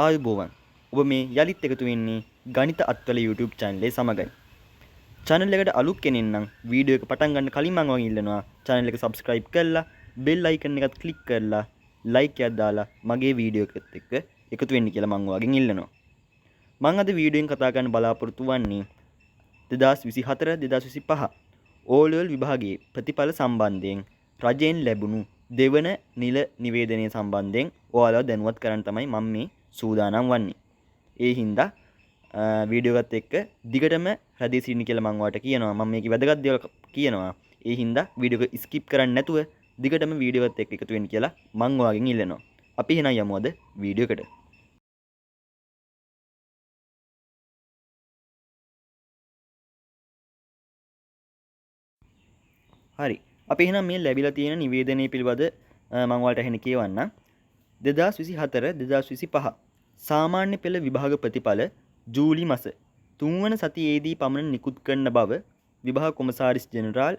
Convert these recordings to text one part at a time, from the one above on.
ආයුබෝවන්. ඔබ මේ යලිත් එකතු වෙන්නේ ගණිත අත්වල YouTube channel එකේ සමගයි. channel එකට අලුත් කෙනෙක් නම් වීඩියෝ එක පටන් ගන්න කලින් මම වගේ ඉල්ලනවා channel එක subscribe කරලා bell icon එකත් click කරලා like එකක් දාලා මගේ වීඩියෝ එකත් එක්ක එකතු වෙන්න කියලා මම වගේ ඉල්ලනවා. මම අද වීඩියෝ එකෙන් කතා කරන්න බලාපොරොත්තු වෙන්නේ 2024-2025 O level විභාගයේ ප්‍රතිඵල සම්බන්ධයෙන් රජයෙන් ලැබුණු දෙවන නිල නිවේදනය සම්බන්ධයෙන් ඔයාලව දැනුවත් කරන්න තමයි මම මේ සූදානම් වන්නේ. ඒ හින්දා වීඩියෝ එකත් එක්ක දිගටම රැඳී සිටින්න කියලා මම ඔයාලට කියනවා. මම මේකේ වැදගත් දේවල් කියනවා. ඒ හින්දා වීඩියෝ එක ස්කිප් කරන්නේ නැතුව දිගටම වීඩියෝ එකත් එක්ක එකතු වෙන්න කියලා මම ඔයාගෙන් ඉල්ලනවා. අපි එහෙනම් යමු අද වීඩියෝ එකට. හරි. අපි එහෙනම් මේ ලැබිලා තියෙන නිවේදනයේ පිළිබඳ මම ඔයාලට එහෙන කියවන්නම්. 2024-2025 සාමාන්‍ය පෙළ විභාග ප්‍රතිඵල ජූලි මාස 3 වන සතියේදී පමණ නිකුත් කරන බව විභාග කොමසාරිස් ජෙනරාල්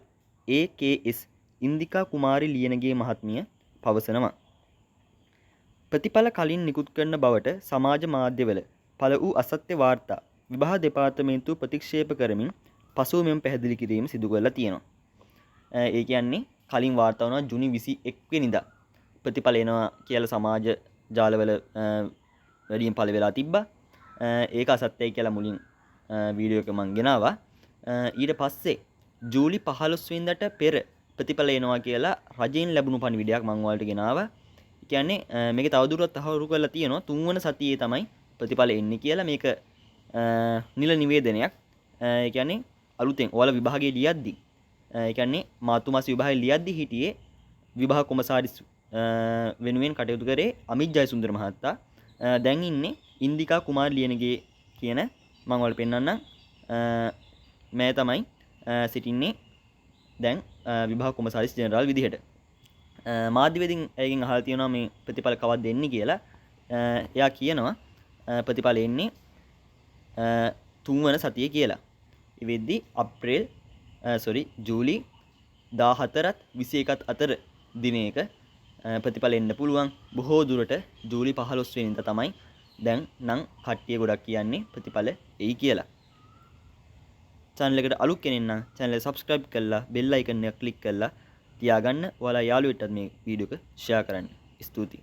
AKS ඉන්දිකා කුමාරි ලියනගේ මහත්මිය පවසනවා. ප්‍රතිඵල කලින් නිකුත් කරන බවට සමාජ මාධ්‍යවල පළ වූ අසත්‍ය වාර්තා විභාග දෙපාර්තමේන්තුව ප්‍රතික්ෂේප කරමින් පසුව මෙම පැහැදිලි කිරීම සිදු කරලා තියෙනවා. ඒ කියන්නේ කලින් වාර්තා වුණා ජුනි 21 වෙනිදා ප්‍රතිඵල එනවා කියලා සමාජ ජාලවල වැඩියෙන් පළ වෙලා තිබ්බා. ඒක අසත්‍යයි කියලා මුලින් වීඩියෝ එක මම ගෙනාවා. ඊට පස්සේ ජූලි 15 වෙනිදාට පෙර ප්‍රතිඵල එනවා කියලා රජයෙන් ලැබුණු පණිවිඩයක් මම ඔයාලට ගෙනාවා. ඒ කියන්නේ මේක තවදුරටත් තහවුරු කරලා තියෙනවා 3 වන සතියේ තමයි ප්‍රතිඵල එන්නේ කියලා. මේක නිල නිවේදනයක්. ඒ කියන්නේ අලුතෙන් ඔයාලා විභාගයේ ලියද්දි ඒ කියන්නේ මාර්තු මාස විභාගයේ ලියද්දි හිටියේ විභාග කොමසාරිස් වෙනුවෙන් කටයුතු කරේ අමිත් ජයසුන්දර මහතා. දැන් ඉන්නේ ඉන්දිකා කුමාර් ලියනගේ කියන මම ඔයාලට පෙන්නන්නම්. මම තමයි සිටින්නේ දැන් විභාග කොමසාරිස් ජෙනරාල් විදිහට. මාධ්‍යවේදීන් එයගෙන් අහලා තියෙනවා මේ ප්‍රතිඵල කවද්ද එන්නේ කියලා. එයා කියනවා ප්‍රතිඵල එන්නේ 3 වන සතියේ කියලා. ඒ වෙද්දි ජූලි 14ත් 21ත් අතර දිනයක ප්‍රතිඵල එන්න පුළුවන්. බොහෝ දුරට ජූලි 15 වෙනිදා තමයි දැන් නම් කට්ටිය ගොඩක් කියන්නේ ප්‍රතිඵල එයි කියලා. channel එකට අලුත් කෙනෙක් නම් channel එක subscribe කරලා bell icon එක click කරලා තියාගන්න. ඔයාලා යාළුවෙක්ටත් මේ වීඩියෝ එක share කරන්න. ස්තුතියි.